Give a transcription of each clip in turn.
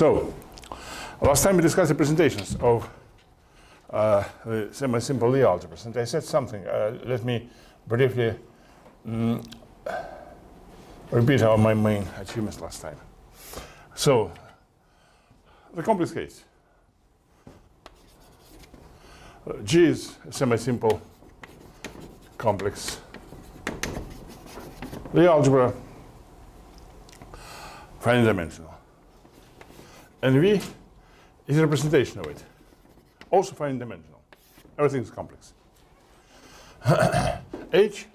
So, last time we discussed the presentations of the semi-simple Lie algebras, and I said something. Let me briefly repeat my main achievements last time. So, the complex case. G is a semi-simple complex Lie algebra, finite dimensional. And V is a representation of it, also finite dimensional. Everything is complex. H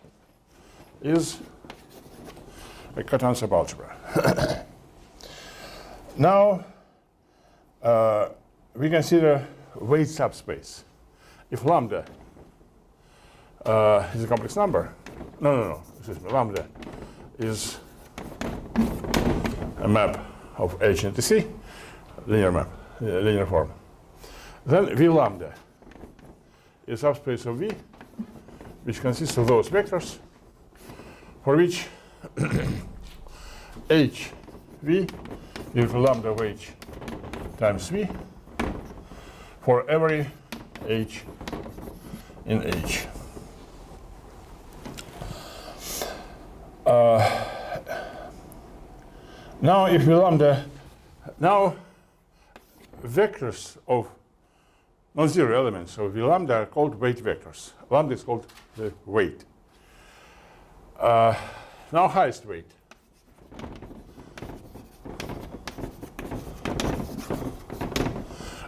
is a Cartan subalgebra. Now we consider weight subspace. If lambda is a complex number, excuse me, lambda is a map of H into C, linear map, linear form. Then V lambda is subspace of V, which consists of those vectors for which H V equal to lambda of H times V for every H in H. Now if we lambda, now vectors of non-zero elements of V lambda are called weight vectors. Lambda is called the weight. Now highest weight.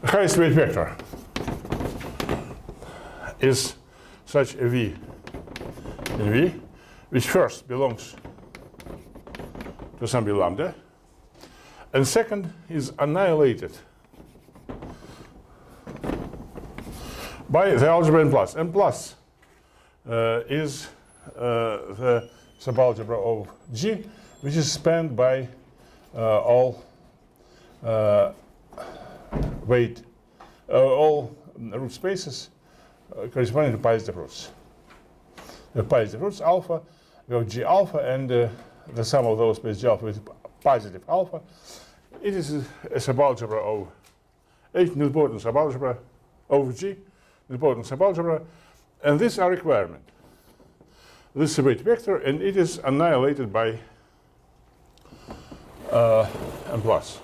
Highest weight vector is such a V in V, which first belongs to some V lambda, and second is annihilated by the algebra N plus. N plus is the subalgebra of G, which is spanned by all all root spaces corresponding to positive roots. We have positive roots alpha, we have G alpha, and the sum of those spaces G alpha with positive alpha. It is a subalgebra of H, nilpotent subalgebra of G, nilpotent subalgebra, and this is our requirement. This is a weight vector, and it is annihilated by M plus.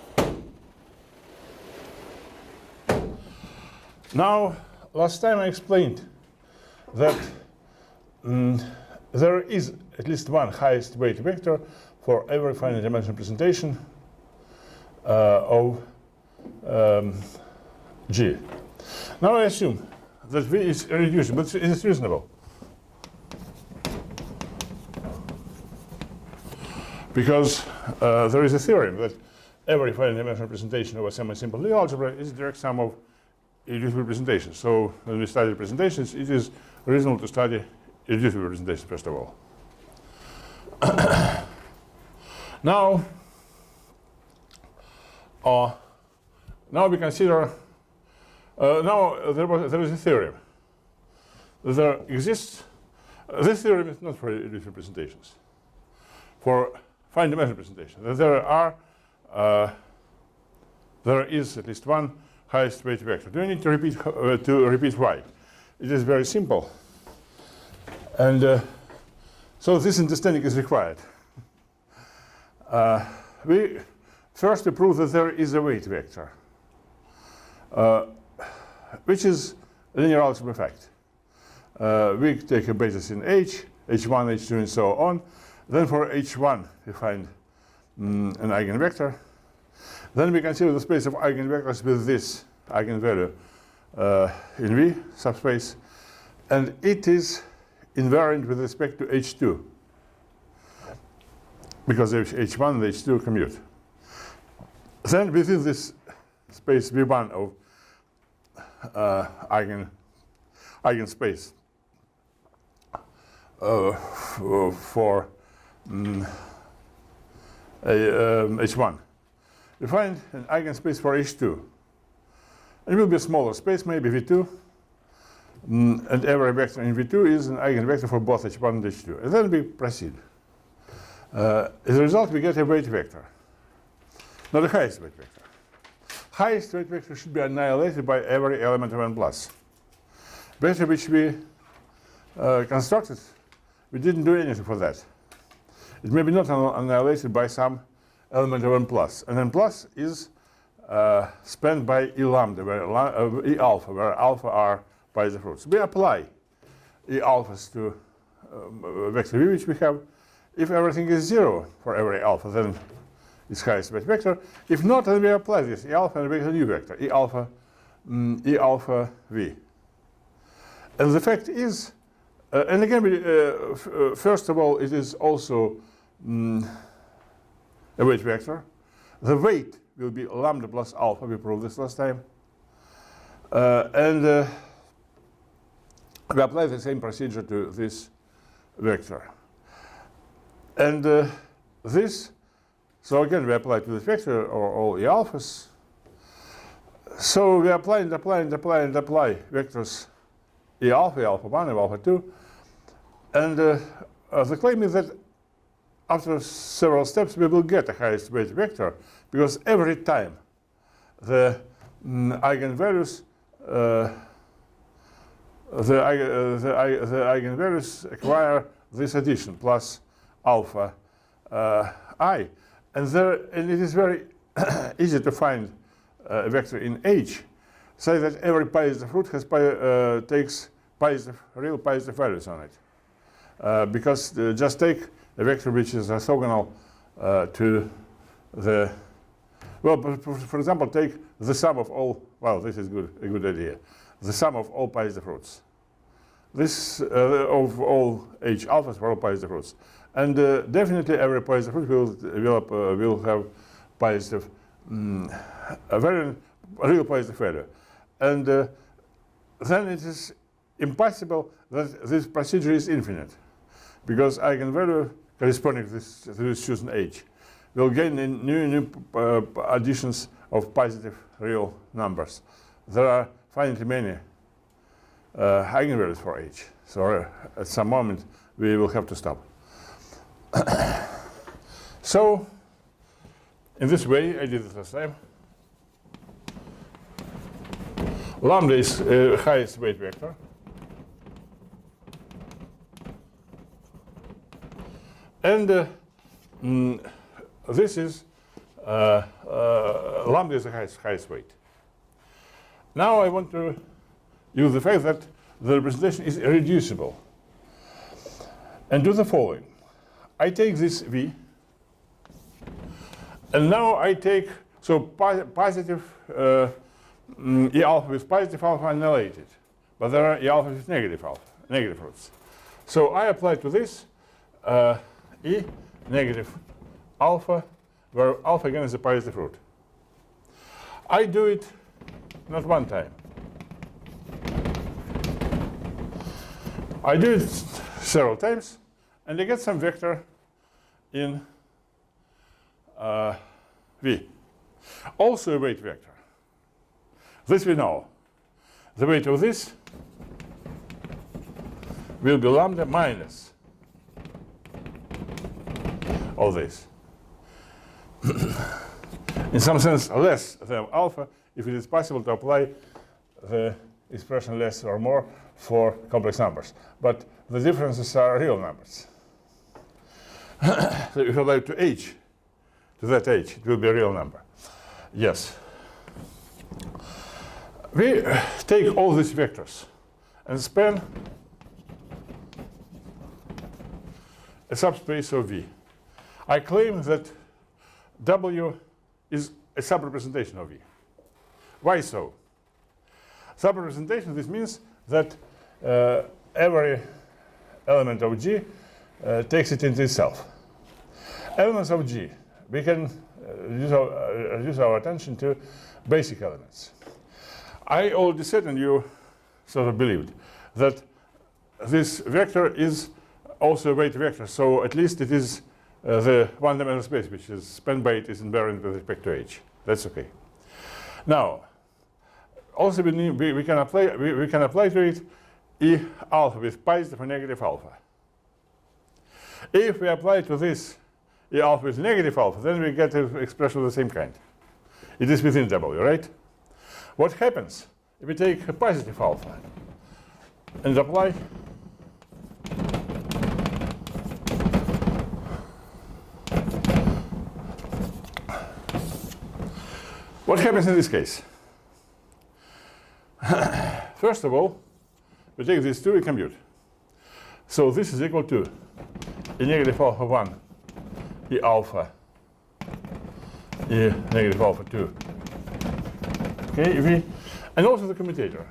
Now, last time I explained that there is at least one highest weight vector for every finite dimensional representation of G. Now I assume that V is irreducible, but it is reasonable. Because there is a theorem that every finite dimensional representation of a semi-simple Lie algebra is the direct sum of irreducible representations. So when we study representations, it is reasonable to study irreducible representations first of all. Now we consider, there is a theorem. There exists, this theorem is not for irreducible representations, for finite dimensional representation. There is at least one highest weight vector. Do you need to repeat why? It is very simple. And so this understanding is required. We first prove that there is a weight vector, which is a linear algebra fact. We take a basis in H, H1, H2, and so on. Then for H1, we find an eigenvector. Then we consider the space of eigenvectors with this eigenvalue in V subspace, and it is invariant with respect to H2, because H1 and H2 commute. Then within this space V1 of eigenspace for H1, we find an eigenspace for H2. It will be a smaller space, maybe V2, and every vector in V2 is an eigenvector for both H1 and H2. And then we proceed. As a result, we get a weight vector, not the highest weight vector. highest weight vector should be annihilated by every element of n plus. Vector which we constructed, we didn't do anything for that. It may be not annihilated by some element of n plus. And n plus is spanned by E lambda, where E alpha, where alpha are positive roots. We apply E alphas to vector v, which we have. If everything is 0 for every alpha, then it's highest weight vector. If not, then we apply this E alpha and we get a new vector, E alpha v. And the fact is, and again, first of all, it is also a weight vector. The weight will be lambda plus alpha. We proved this last time. And we apply the same procedure to this vector. And this, so again, we apply to this vector or all E alphas. So we apply and apply and apply and apply vectors E alpha, E alpha 1, E alpha 2. And the claim is that after several steps, we will get a highest weight vector, because every time the eigenvalues acquire this addition plus alpha I, and it is very easy to find a vector in H, say that every positive root has takes real positive values on it, because just take a vector which is orthogonal to the, well, for example, take the sum of all, well, this is a good idea, the sum of all positive roots. This of all H alphas for all positive roots. And definitely every positive root will have positive, a real positive value. And then it is impossible that this procedure is infinite, because eigenvalue corresponding to this chosen H will gain in new additions of positive real numbers. There are finitely many eigenvalues for H, so at some moment we will have to stop. So in this way, I did it last time. Lambda is highest weight vector. And this is, lambda is the highest weight. Now I want to use the fact that the representation is irreducible, and do the following. I take this V, and now I take, so positive E alpha with positive alpha annihilated, but there are E alpha with negative roots. So I apply to this E negative alpha, where alpha again is a positive root. I do it not one time. I do it several times, and I get some vector in V. Also a weight vector. This we know. The weight of this will be lambda minus all this. In some sense, less than alpha, if it is possible to apply the expression less or more for complex numbers. But the differences are real numbers. So if you apply to H, to that H, it will be a real number. Yes. We take all these vectors and span a subspace of V. I claim that W is a subrepresentation of V. Why so? Subrepresentation, this means that every element of G takes it into itself. Elements of G, we can reduce our attention to basic elements. I already said, and you sort of believed, that this vector is also a weight vector, so at least it is the one-dimensional space, which is spanned by it, is invariant with respect to H. That's okay. Now, also we can apply to it E alpha with positive or negative alpha. If we apply to this E alpha with negative alpha, then we get an expression of the same kind. It is within W, right? What happens if we take a positive alpha and apply what happens in this case? First of all, we take these two, we compute. So this is equal to E negative alpha 1, E alpha, E negative alpha 2. Okay, and also the commutator.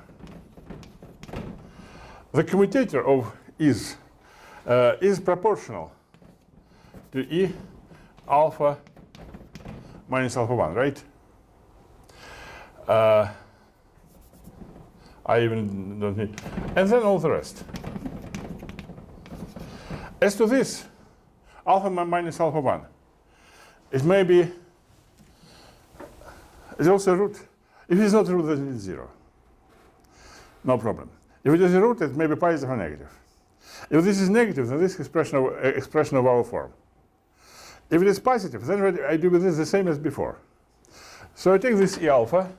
The commutator of is proportional to E alpha minus alpha 1, right? I even don't need, and then all the rest. As to this, alpha minus alpha 1, it may be, it's also a root. If it is not a root, then it is 0. No problem. If it is a root, it may be positive or negative. If this is negative, then this is expression of our form. If it is positive, then I do with this the same as before. So I take this E alpha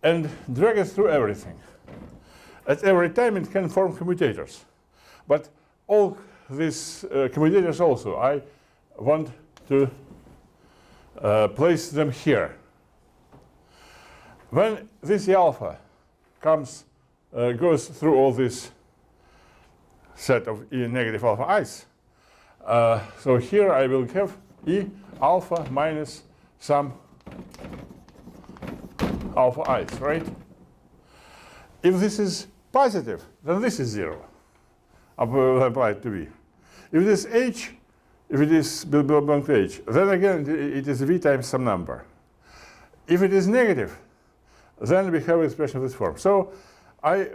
and drag it through everything. At every time it can form commutators. But all these commutators also, I want to place them here. When this E alpha goes through all this set of E negative alpha i's, so here I will have E alpha minus some alpha i's, right? If this is positive, then this is 0. I will apply it to V. If it is H, if it is belong to H, then again it is V times some number. If it is negative, then we have expression of this form. So I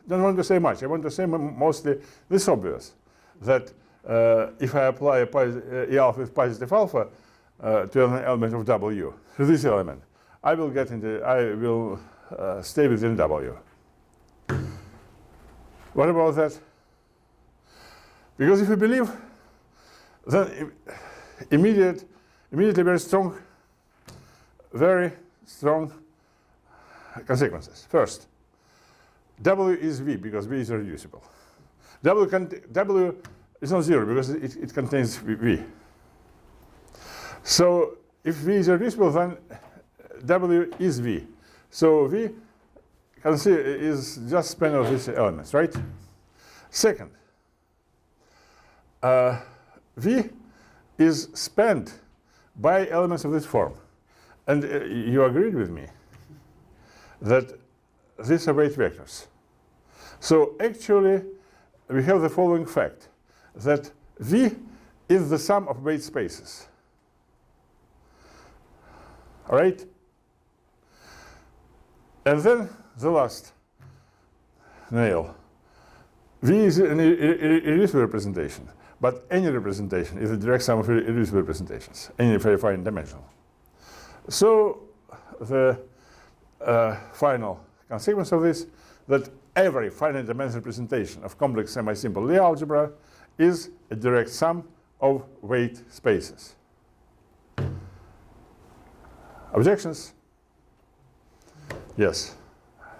don't want to say much. I want to say mostly this obvious, that if I apply E alpha with positive alpha to an element of W, to this element, I will stay within W. What about that? Because if you believe, then immediately very strong consequences. First, W is V because V is irreducible. W is not 0 because it contains V. So if V is irreducible, then W is V. So V is just span of these elements, right? Second, V is spanned by elements of this form. And you agreed with me that these are weight vectors. So actually, we have the following fact, that V is the sum of weight spaces. All right? And then the last nail. V is an irreducible representation, but any representation is a direct sum of irreducible representations, any very fine dimensional. So the final consequence of this, that every finite dimensional representation of complex semi-simple Lie algebra is a direct sum of weight spaces. Objections? Yes,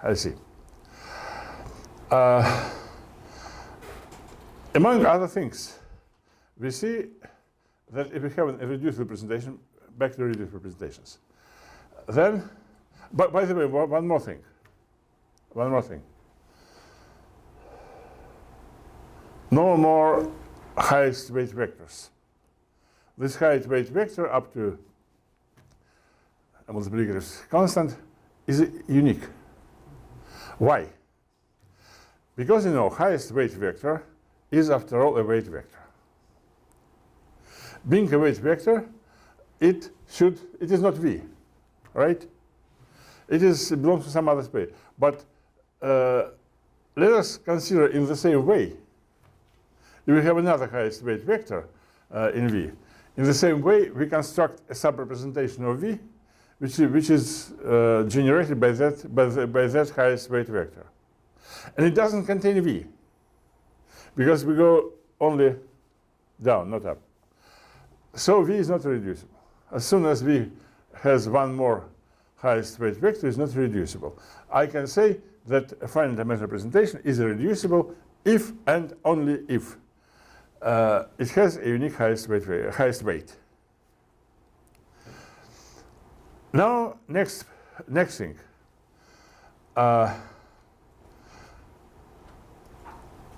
I see. Among other things, we see that if we have a reduced representation, back to reduced representations, then, but by the way, one more thing. No more highest weight vectors. This highest weight vector up to a multiplicative constant is unique. Why? Because you know highest weight vector is after all a weight vector. Being a weight vector, it is not V, right? It belongs to some other space. But let us consider in the same way, if we have another highest weight vector in V, in the same way we construct a subrepresentation of V, which is generated by that highest weight vector. And it doesn't contain V, because we go only down, not up. So V is not reducible. As soon as we has one more highest weight vector is not reducible. I can say that a finite dimensional representation is reducible if and only if it has a unique highest weight. Now, next thing.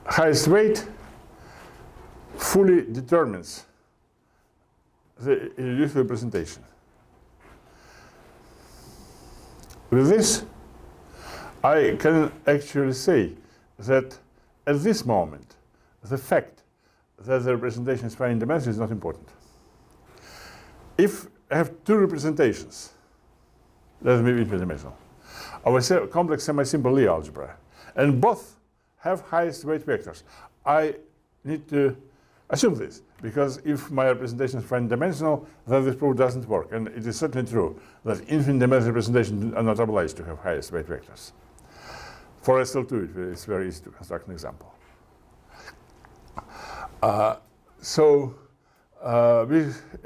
Highest weight fully determines the irreducible representation. With this, I can actually say that at this moment, the fact that the representation is finite dimensional is not important. If I have two representations, let me be infinite dimensional, of a complex semi-simple Lie algebra, and both have highest weight vectors, I need to assume this, because if my representation is finite dimensional, then this proof doesn't work. And it is certainly true that infinite dimensional representations are not obliged to have highest weight vectors. For SL2, it's very easy to construct an example. If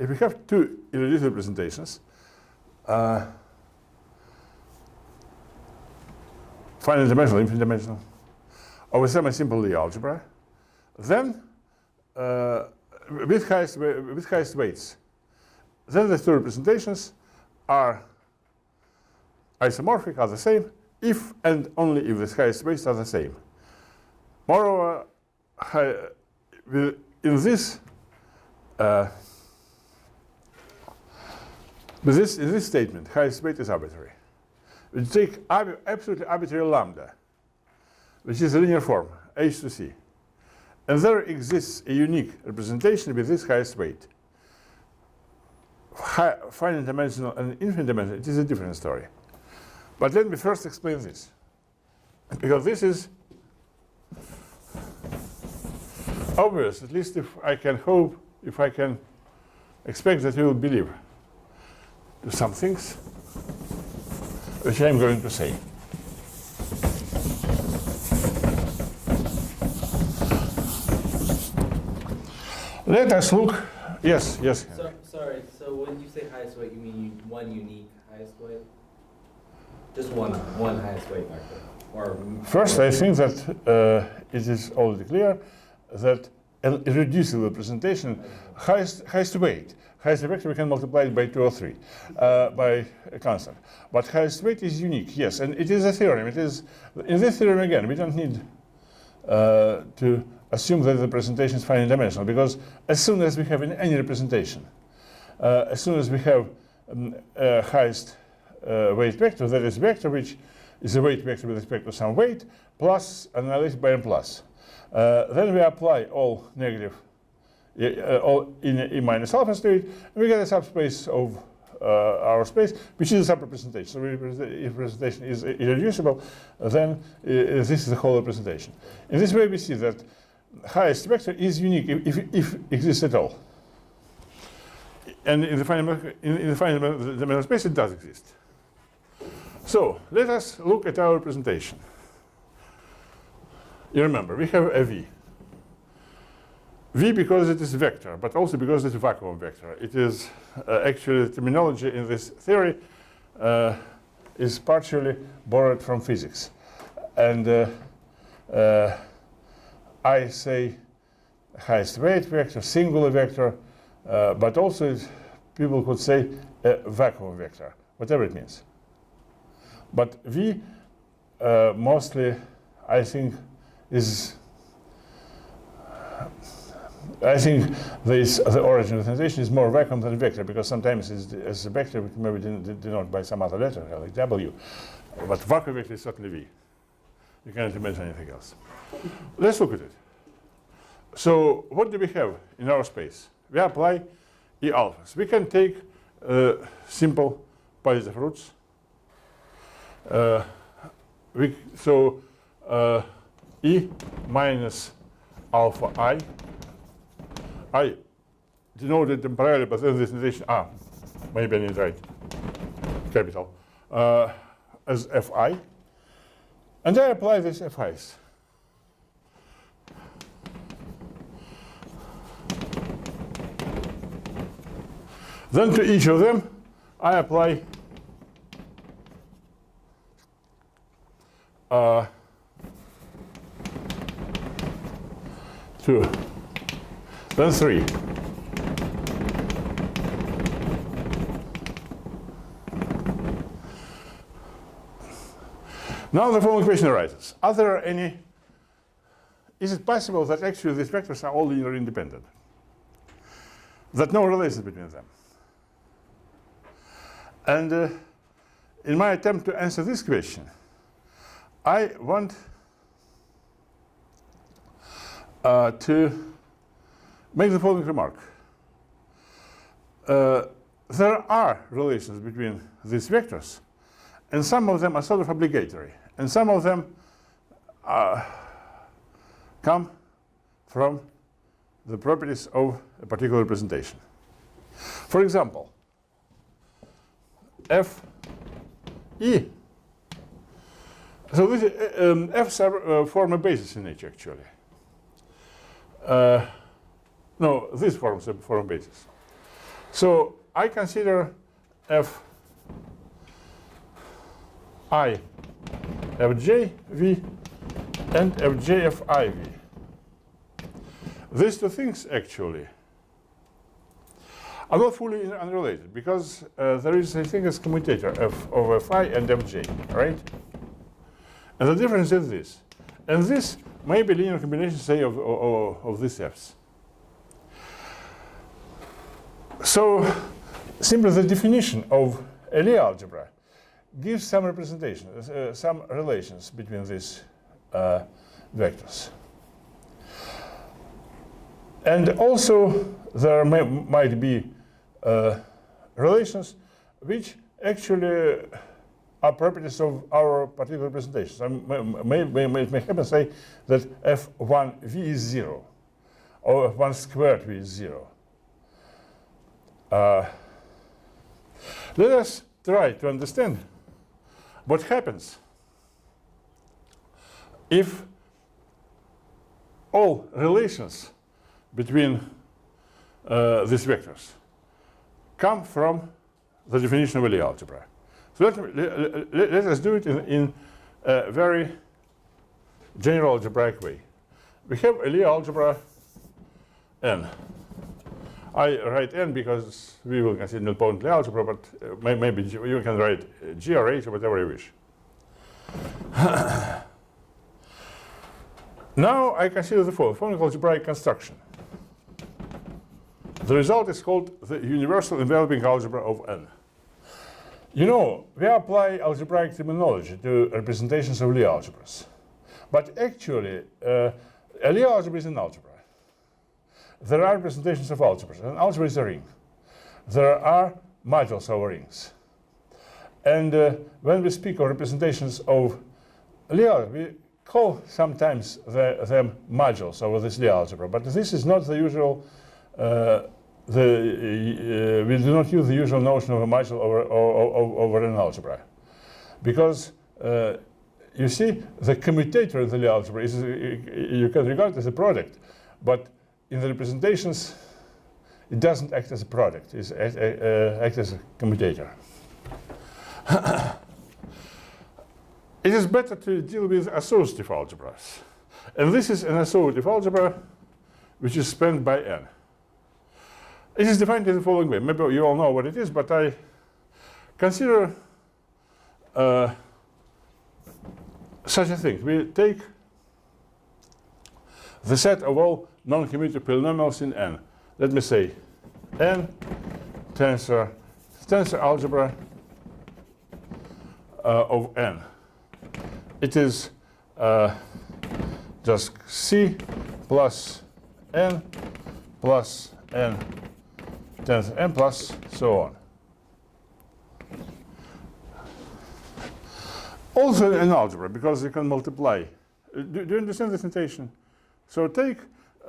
we have two irreducible representations, finite dimensional, infinite dimensional, of a semi-simple Lie algebra, then with highest weights, then the two representations are isomorphic, are the same, if and only if the highest weights are the same. Moreover, in this statement, highest weight is arbitrary. We take absolutely arbitrary lambda, which is a linear form, h to c. And there exists a unique representation with this highest weight. Finite dimensional and infinite dimensional, it is a different story. But let me first explain this. Because this is obvious, at least if I can hope, if I can expect that you will believe to some things which I am going to say. Let us look. Yes. Sorry. So when you say highest weight, you mean one unique highest weight? Just one highest weight vector? Or first, I think that it is already clear that an irreducible representation, highest weight, highest vector, we can multiply it by 2 or 3 by a constant. But highest weight is unique, yes, and it is a theorem. It is in this theorem again. We don't need to assume that the representation is finite dimensional, because as soon as we have in any representation, as soon as we have highest weight vector, that is vector which is a weight vector with respect to some weight plus annihilated by n plus. Then we apply all negative, all in E minus alpha to it, and we get a subspace of our space, which is a subrepresentation. So if representation is irreducible, then this is the whole representation. In this way, we see that highest vector is unique if it exists at all. And in the finite dimensional space, it does exist. So let us look at our representation. You remember, we have a V. V because it is a vector, but also because it's a vacuum vector. It is actually, the terminology in this theory is partially borrowed from physics. And I say highest weight vector, singular vector, but also people could say a vacuum vector, whatever it means. But V mostly, I think, the origin of the notation is more vacuum than vector, because sometimes it's as a vector which maybe denoted by some other letter, like W. But vacuum vector is certainly V. You cannot imagine anything else. Let's look at it. So what do we have in our space? We apply E alphas. We can take simple positive roots. E minus alpha I denoted temporarily, but then this notation, maybe I need to write capital, as Fi. And I apply these Fi's. Then to each of them, I apply two, then three. Now the following question arises. Is it possible that actually these vectors are all linearly independent? That no relation between them? And in my attempt to answer this question, I want to make the following remark. There are relations between these vectors, and some of them are sort of obligatory, and some of them come from the properties of a particular representation. For example, F E. So this F's form a basis in H actually. No, this forms a form basis. So I consider F I Fj V and Fj Fi V. These two things actually are not fully unrelated because there is a thing as commutator F of Fi and Fj, right? And the difference is this. And this may be linear combination, say, of these F's. So simply the definition of a Lie algebra gives some representation, some relations between these vectors. And also there might be relations which actually are properties of our particular representations. I may happen to say that F1V is 0, or F1 squared V is 0. Let us try to understand what happens if all relations between these vectors come from the definition of a Lie algebra. So let us do it in a very general algebraic way. We have a Lie algebra N. I write N because we will consider nilpotent Lie algebra, but maybe you can write G or H or whatever you wish. Now I consider the following algebraic construction. The result is called the universal enveloping algebra of N. You know, we apply algebraic terminology to representations of Lie algebras. But actually, a Lie algebra is an algebra. There are representations of algebras. An algebra is a ring. There are modules over rings. And when we speak of representations of Lie algebra, we call sometimes them modules over this Lie algebra. But this is not the usual we do not use the usual notion of a module over an algebra. Because, you see, the commutator in the Lie algebra is, you can regard it as a product, but in the representations, it doesn't act as a product, it acts as a commutator. It is better to deal with associative algebras. And this is an associative algebra which is spanned by N. It is defined in the following way. Maybe you all know what it is, but I consider such a thing. We take the set of all non-commutative polynomials in N. Let me say N tensor algebra of N. It is just C plus N plus N tensor N plus so on. Also an algebra, because you can multiply. Do you understand this notation? So take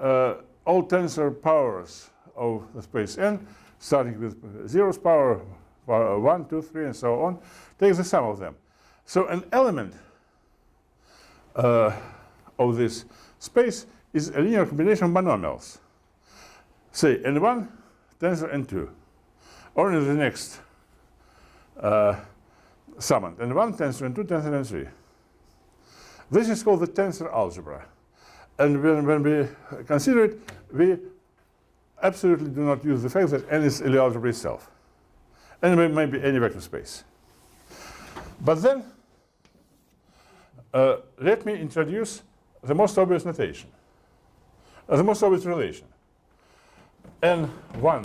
all tensor powers of the space N, starting with zeros power 1, 2, 3, and so on. Take the sum of them. So an element of this space is a linear combination of monomials. Say N1 tensor N2. Or in the next summoned, n1 tensor, n2 tensor, n3. This is called the tensor algebra. And when we consider it, we absolutely do not use the fact that n is Lie algebra itself. N may be any vector space. But then, let me introduce the most obvious notation, the most obvious relation. n1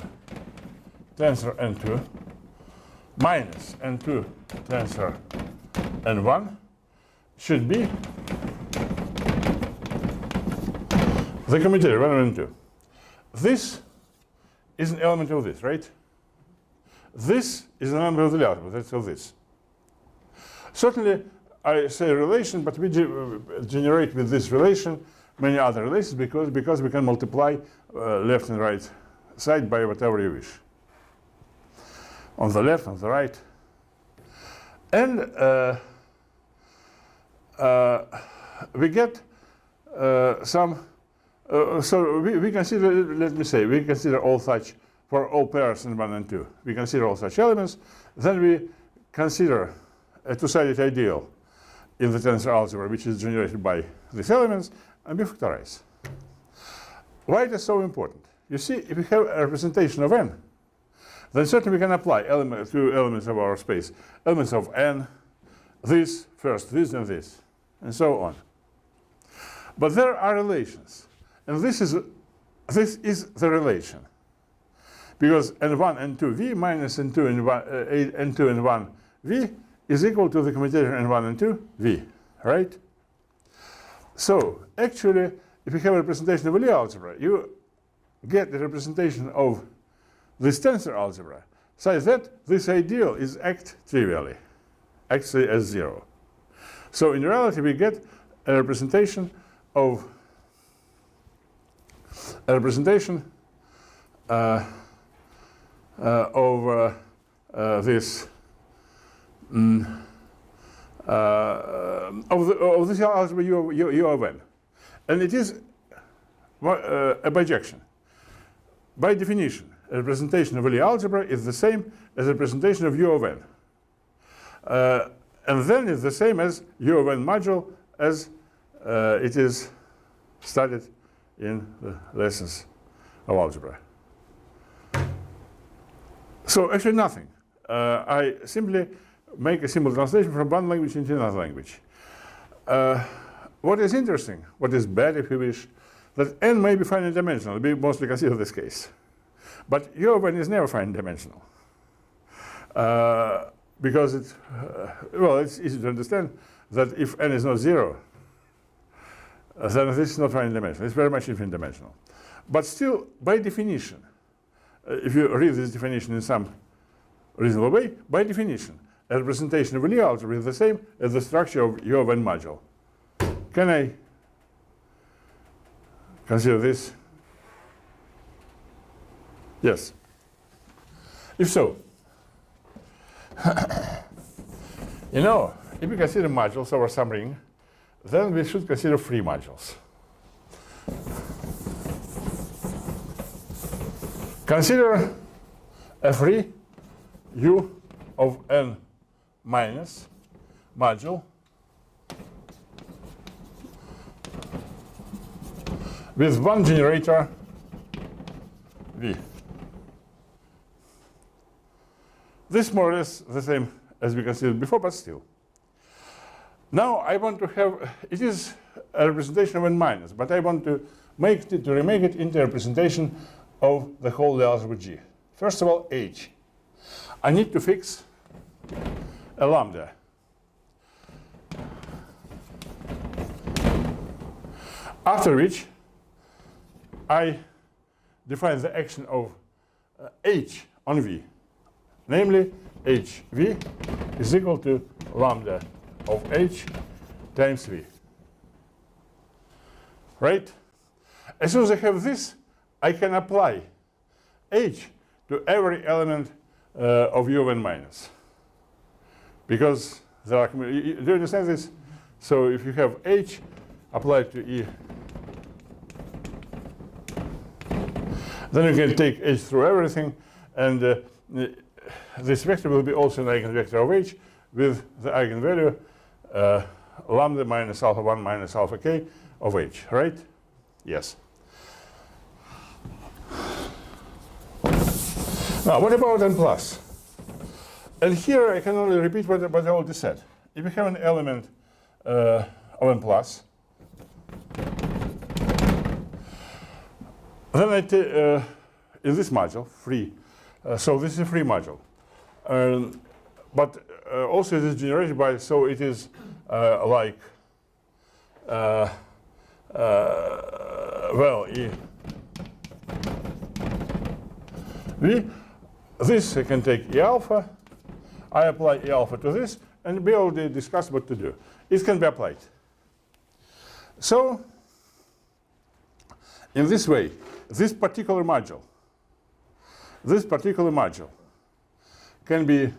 tensor n2 minus n2 tensor n1 should be the commutator 1 and 2. This is an element of this, right? This is an element of the Lie algebra, that's of this. Certainly, I say relation, but we generate with this relation many other relations because we can multiply left and right side by whatever you wish. On the left, on the right. And we get some, so we consider, let me say, we consider all such, for all pairs in 1 and 2, we consider all such elements. Then we consider a two-sided ideal in the tensor algebra, which is generated by these elements, and we factorize. Why it is so important? You see, if we have a representation of n, then certainly we can apply two elements of our space, elements of n, this, first this, and this, and so on. But there are relations, and this is the relation. Because n1, n2, v minus n2, n2, n1, v is equal to the commutator n1 and 2, v, right? So, actually, if you have a representation of a Lie algebra, you get the representation of this tensor algebra such that this ideal is act trivially, actually as 0. So, in reality, we get a representation of this of this algebra U of n, and it is a bijection. By definition, a representation of a Lie algebra is the same as a representation of U of n, and then it's the same as U of n module as it is studied in the lessons of algebra. So actually nothing. I simply make a simple translation from one language into another language. What is interesting, what is bad if you wish, that n may be finite dimensional. We mostly consider this case. But U of n is never finite dimensional. Because it's easy to understand that if n is not 0, then this is not finite dimensional. It's very much infinite dimensional. But still, by definition, if you read this definition in some reasonable way, by definition, a representation of a Lie algebra is the same as the structure of U of n module. Can I consider this? Yes. If so, you know, if we consider modules over some ring, then we should consider free modules. Consider a free U of n minus module with one generator V. This is more or less the same as we considered before, but still. Now I want to have, it is a representation of n minus, but I want to remake it into a representation of the whole Lie algebra G. First of all, H. I need to fix a lambda. After which, I define the action of H on V. Namely, HV is equal to lambda of H times V. Right? As soon as I have this, I can apply H to every element of U of n minus. Because there are, do you understand this? So if you have H applied to E, then you can take H through everything, and this vector will be also an eigenvector of H with the eigenvalue lambda minus alpha 1 minus alpha k of H, right? Yes. Now, what about n plus? And here I can only repeat what I already said. If you have an element of n plus, then I take in this module free. So this is a free module, but also it is generated by. So it is like well, this I can take E alpha. I apply E alpha to this, and we already discussed what to do. It can be applied. So in this way, this particular module can be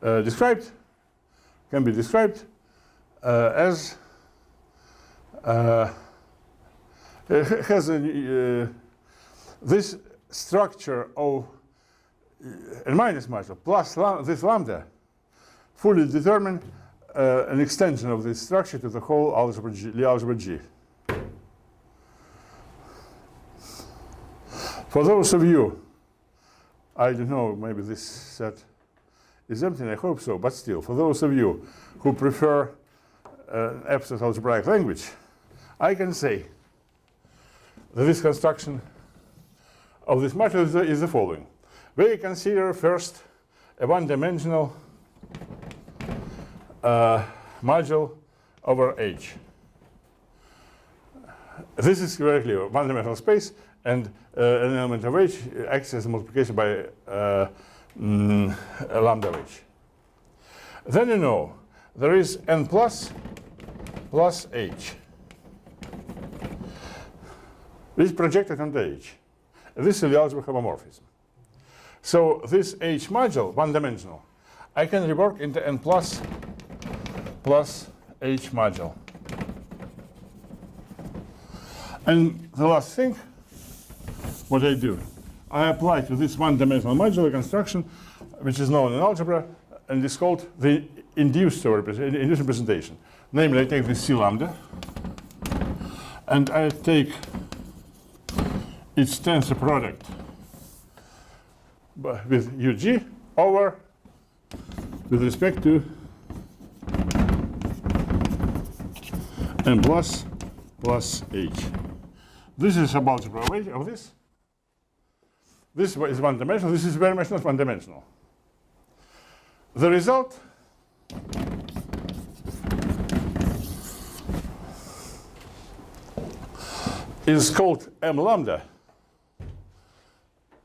described as has this structure of n minus module plus this lambda fully determine an extension of this structure to the whole algebra G, Lie algebra G. For those of you, I don't know, maybe this set is empty, and I hope so, but still, for those of you who prefer an abstract algebraic language, I can say that this construction of this module is the following. We consider first a one-dimensional module over H. This is correctly a one-dimensional space, and an element of H acts as a multiplication by lambda of H. Then you know there is n plus H. This is projected onto H. This is the algebra homomorphism. So this H module, one-dimensional, I can rework into n plus H module. And the last thing, what I do, I apply to this one-dimensional modular construction, which is known in algebra, and is called the induced representation. Namely, I take this C lambda, and I take its tensor product with UG over with respect to n plus H. This is a algebra of this. This is one-dimensional. This is very much not one-dimensional. The result is called M lambda.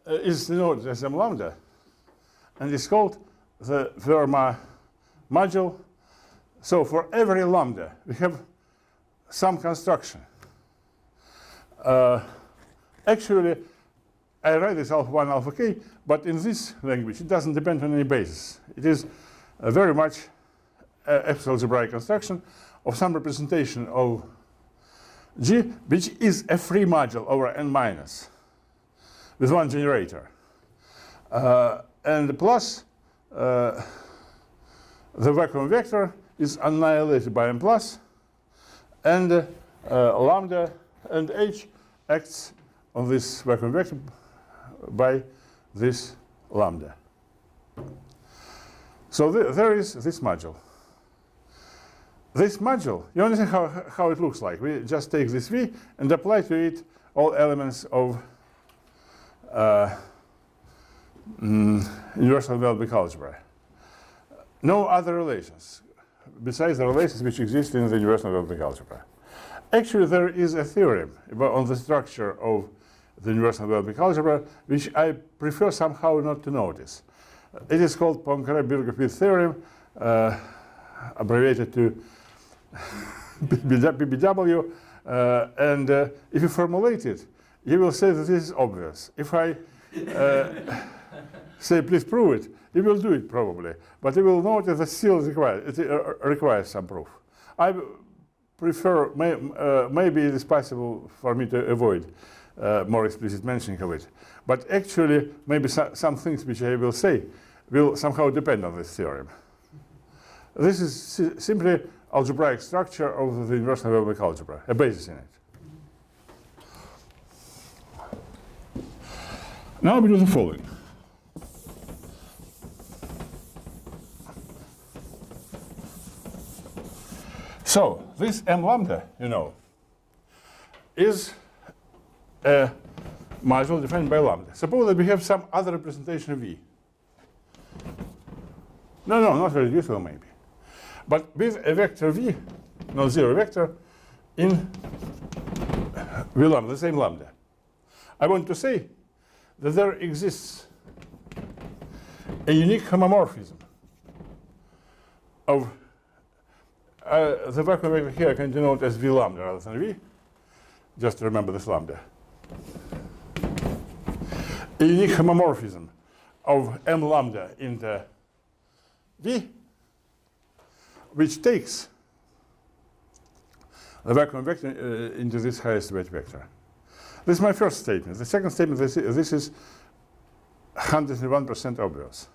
Is denoted as M lambda, and is called the Fermat module. So for every lambda, we have some construction. Actually, I write this alpha 1, alpha k, but in this language, it doesn't depend on any basis. It is very much abstract algebraic construction of some representation of G, which is a free module over n minus with one generator. And plus, the vacuum vector is annihilated by n plus, and lambda and H acts on this vacuum vector by this lambda. So there is this module. This module, you understand how it looks like. We just take this V and apply to it all elements of universal Welbeck algebra. No other relations besides the relations which exist in the universal Welbeck algebra. Actually, there is a theorem on the structure of the universal Welbeck algebra, which I prefer somehow not to notice. It is called Poincare-Birkefield theorem, abbreviated to BBW, and if you formulate it, you will say that this is obvious. If I say, please prove it, you will do it probably, but you will notice that still it requires some proof. I prefer, maybe it is possible for me to avoid more explicit mentioning of it. But actually, maybe some things which I will say will somehow depend on this theorem. This is simply algebraic structure of the universal Weber algebra, a basis in it. Now we do the following. So this m lambda, you know, is a module defined by lambda. Suppose that we have some other representation of V. No, not reducible maybe. But with a vector V, non-zero vector, in V lambda, the same lambda. I want to say that there exists a unique homomorphism of the vacuum vector here I can denote as V lambda rather than V. Just to remember this lambda. A unique homomorphism of m lambda into V, which takes the vacuum vector into this highest weight vector. This is my first statement. The second statement, this is 101% obvious.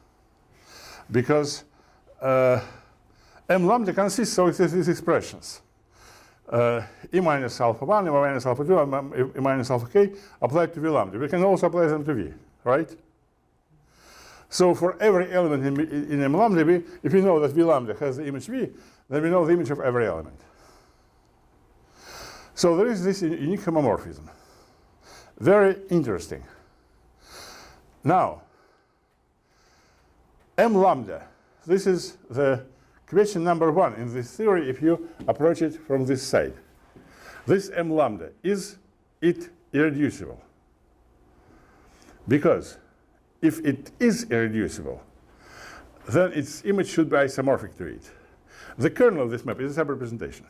Because m lambda consists of these expressions. E minus alpha 1, E minus alpha 2, E minus alpha k applied to V lambda. We can also apply them to V, right? So for every element in M lambda V, if we know that V lambda has the image V, then we know the image of every element. So there is this unique homomorphism. Very interesting. Now, M lambda, this is the question number one in this theory if you approach it from this side. This M lambda, is it irreducible? Because if it is irreducible, then its image should be isomorphic to it. The kernel of this map is a subrepresentation,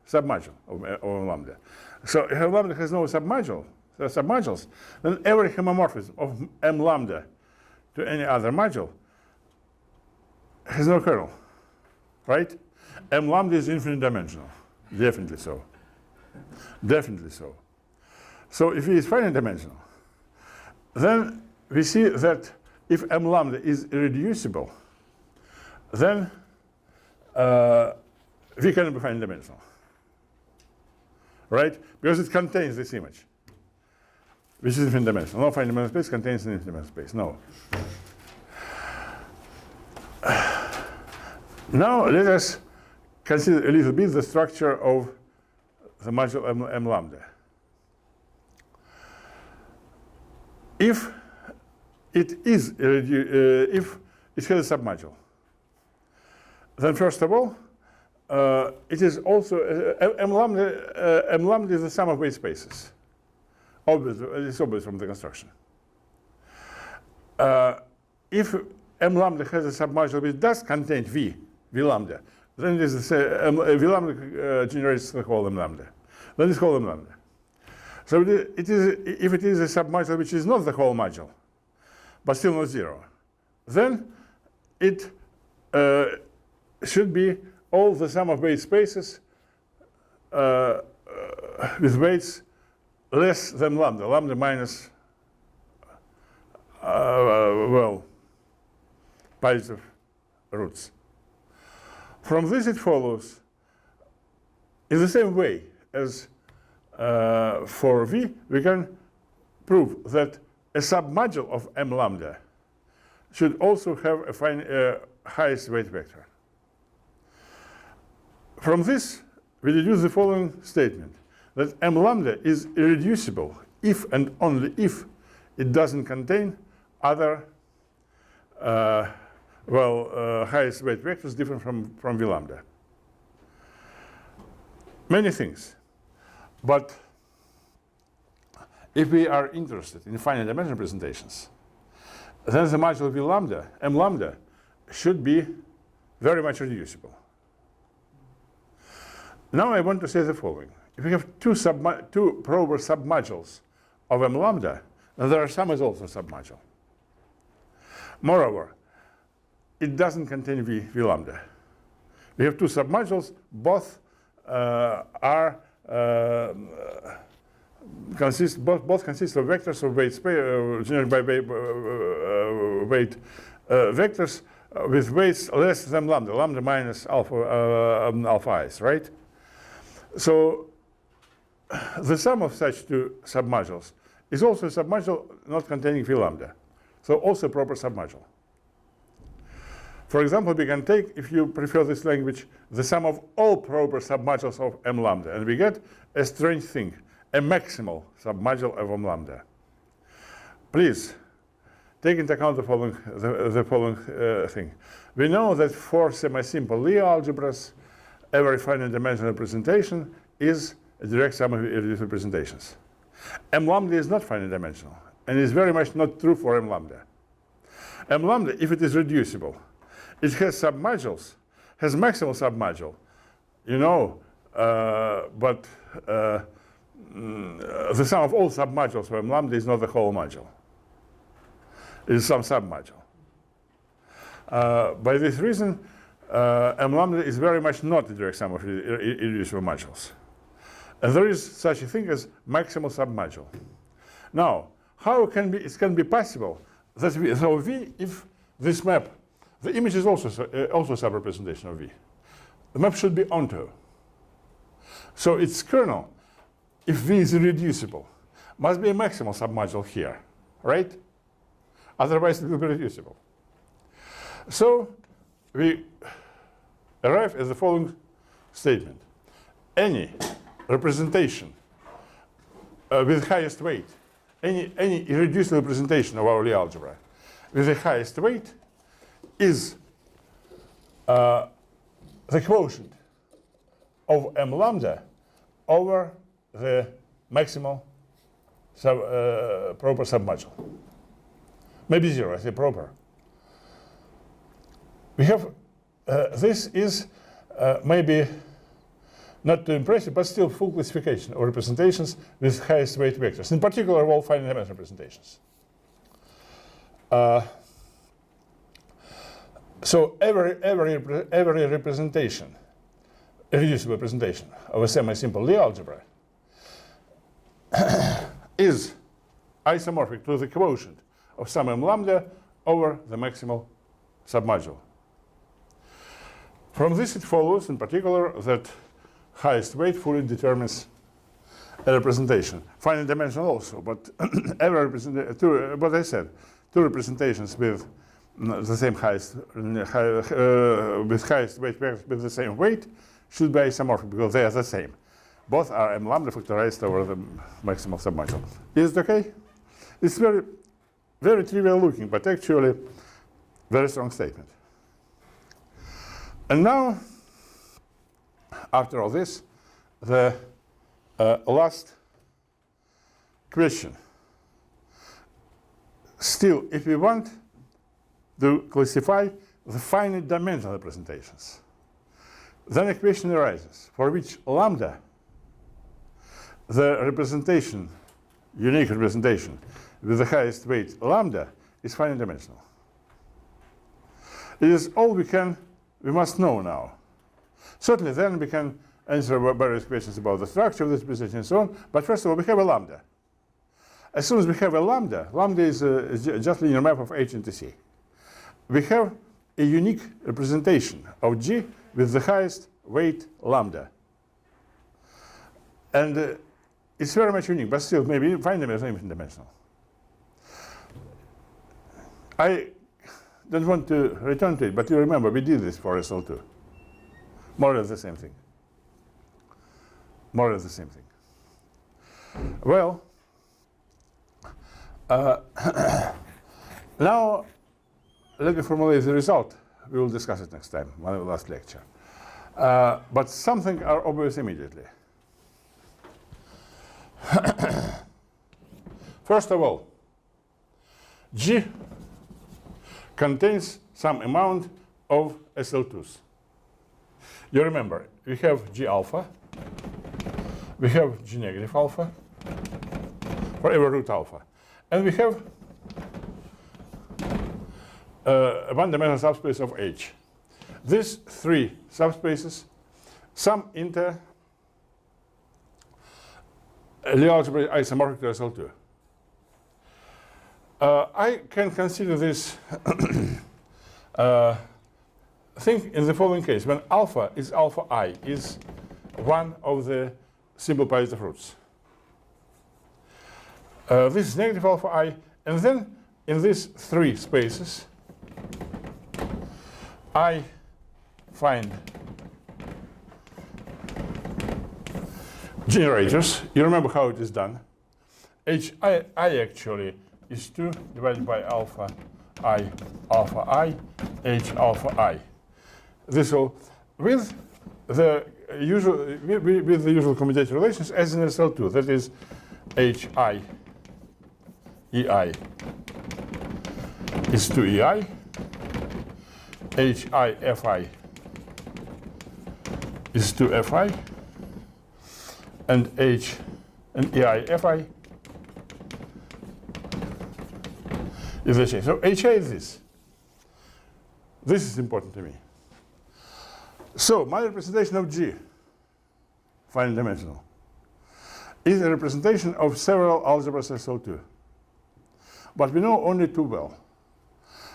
submodule of M lambda. So if M lambda has no submodules, then every homomorphism of M lambda to any other module has no kernel, right? M lambda is infinite dimensional, definitely so. Definitely so. So if it is finite dimensional, then we see that if M lambda is irreducible, then V cannot be finite dimensional, right? Because it contains this image, which is infinite dimensional. No finite dimensional space contains an infinite dimensional space, no. Now let us consider a little bit the structure of the module M lambda. If it is if it has a submodule, then first of all, it is also M lambda is the sum of weight spaces. It's obvious from the construction. If M lambda has a submodule which does contain V lambda, then it is V lambda generates the whole M lambda. Then it's called M lambda. So it is if it is a submodule which is not the whole module, but still not zero, then it should be all the sum of weight spaces with weights less than lambda minus, positive roots. From this it follows, in the same way as for V, we can prove that a submodule of M lambda should also have a highest weight vector. From this, we deduce the following statement, that M lambda is irreducible if and only if it doesn't contain other highest weight vectors different from V lambda. Many things. But if we are interested in finite dimensional representations, then the module V lambda, M lambda, should be very much reducible. Now I want to say the following. If we have two prober submodules of M lambda, then their sum is also submodule. Moreover, it doesn't contain V lambda. We have two submodules, both are both consist of vectors of weight generated by weight vectors with weights less than lambda minus alpha i's, right? So the sum of such two submodules is also a submodule not containing v lambda, so also a proper submodule. For example, we can take, if you prefer this language, the sum of all proper submodules of m lambda, and we get a strange thing, a maximal submodule of m lambda. Please take into account the following thing. We know that for semi-simple Lie algebras, every finite dimensional representation is a direct sum of irreducible representations. M lambda is not finite dimensional, and is very much not true for m lambda. M lambda, if it is reducible, it has submodules, has maximal submodule, you know, but the sum of all submodules for m lambda is not the whole module. It is some submodule. By this reason, m lambda is very much not the direct sum of irreducible modules. And there is such a thing as maximal submodule. Now, how it can be possible that V, if this map, the image is also a sub-representation of V. The map should be onto. So its kernel, if V is irreducible, must be a maximal submodule here, right? Otherwise, it will be reducible. So we arrive at the following statement. Any representation with highest weight, any irreducible representation of our Lie algebra with the highest weight is the quotient of m lambda over the maximal proper submodule. Maybe zero, I say proper. We have, this is maybe not too impressive, but still full classification of representations with highest weight vectors, in particular all finite dimensional representations. So every representation, irreducible representation of a semi-simple Lie algebra is isomorphic to the quotient of some m lambda over the maximal submodule. From this it follows, in particular, that highest weight fully determines a representation. Finite dimensional also, but every representation, what I said, two representations with the same highest weight vectors with the same weight should be isomorphic because they are the same. Both are m lambda factorized over the maximal submodule. Is it okay? It's very, very trivial looking, but actually very strong statement. And now, after all this, the last question. Still, if we want to classify the finite dimensional representations, then a question arises for which lambda, the representation, unique representation with the highest weight lambda, is finite dimensional. It is all we must know now. Certainly then we can answer various questions about the structure of this representation and so on, but first of all we have a lambda. As soon as we have a lambda is just linear map of H into C. We have a unique representation of G with the highest weight lambda. And it's very much unique, but still maybe finite dimensional. I don't want to return to it, but you remember we did this for SL2. More or less the same thing. More or less the same thing. Well, now let me formulate the result. We will discuss it next time, my last lecture. But something are obvious immediately. First of all, G contains some amount of SL2s. You remember, we have G alpha, we have G negative alpha for every root alpha, and we have a one-dimensional subspace of H. These three subspaces sum into Lie algebra is isomorphic to SL2. I can consider this thing in the following case. When alpha is alpha I is one of the simple positive roots. This is negative alpha I, and then in these three spaces, I find generators. You remember how it is done. I actually is 2 divided by alpha I, H alpha I. This will, with the usual commutative relations as in SL2, that is HI EI is 2 EI, HI FI is 2 FI, and H and EI FI is the same. So HI is this. This is important to me. So my representation of G, finite dimensional, is a representation of several algebras SL2. But we know only too well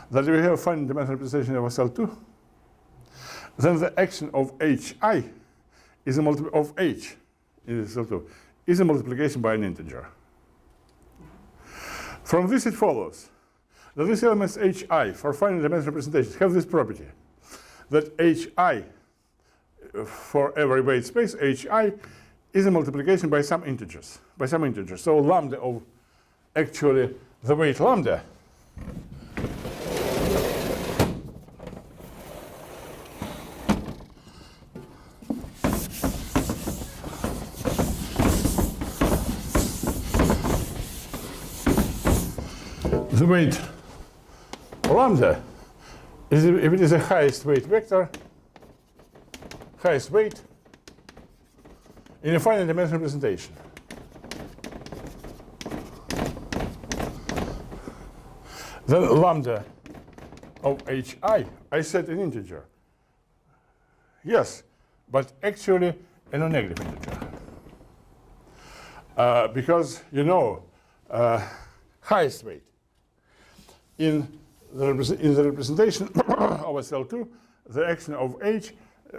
that if we have a finite dimensional representation of SL2, then the action of HI is a of H in SL2 is a multiplication by an integer. From this it follows that these elements HI for finite dimensional representations have this property that HI for every weight space HI is a multiplication by some integers. So lambda of actually the weight lambda the weight lambda is, if it is a highest weight vector, highest weight in a finite dimensional representation. Then lambda of HI, I set an integer. Yes, but actually a non-negative integer. Because you know, highest weight in the representation of SL2, the action of H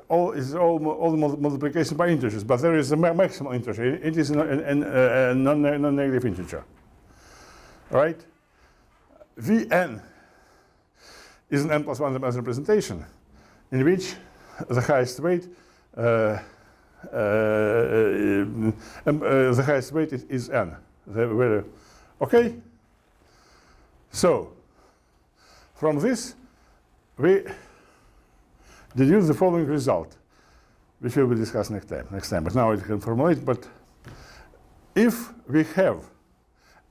all the multiplication by integers, but there is a maximal integer. It is a non-negative integer, right? Vn is an n plus 1 dimensional representation in which the highest weight is n. Okay. So from this we deduce the following result, which we will discuss next time. But now I can formulate. But if we have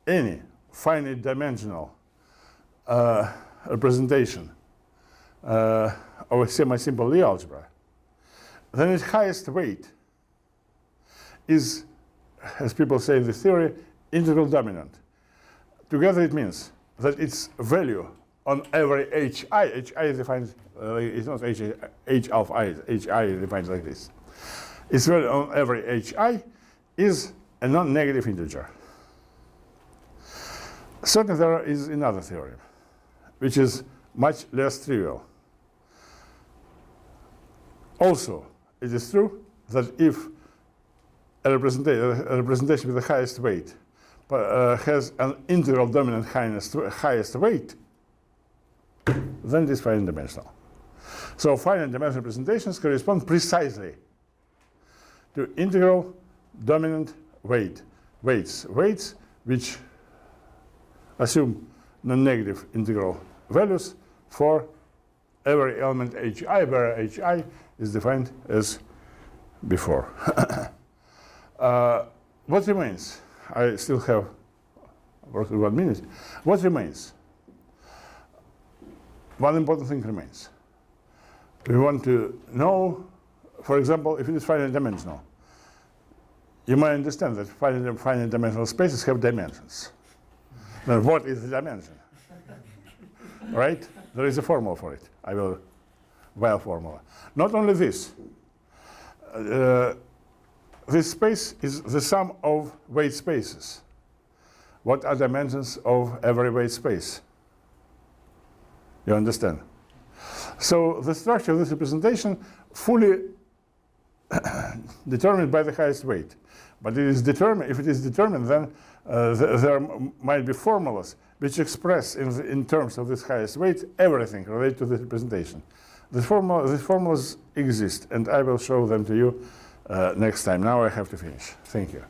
any finite dimensional representation of a semi-simple Lie algebra, then its highest weight is, as people say in the theory, integral dominant. Together it means that its value on every HI is defined, it's not H alpha I, HI is defined like this. Its value on every HI is a non-negative integer. Certainly there is another theorem, which is much less trivial. Also, it is true that if a representation with the highest weight has an integral dominant highest weight, then it is finite dimensional. So finite dimensional representations correspond precisely to integral dominant weights which assume non-negative integral values for every element HI, where HI is defined as before. What remains? I still have roughly 1 minute. What remains? One important thing remains. We want to know, for example, if it is finite dimensional. You might understand that finite dimensional spaces have dimensions. Now, what is the dimension? Right? There is a formula for it. I will formula. Not only this. this space is the sum of weight spaces. What are dimensions of every weight space? You understand? So the structure of this representation fully determined by the highest weight. But it is determined, if it is determined, then there might be formulas which express in terms of this highest weight everything related to this representation. These formulas exist, and I will show them to you next time. Now I have to finish. Thank you.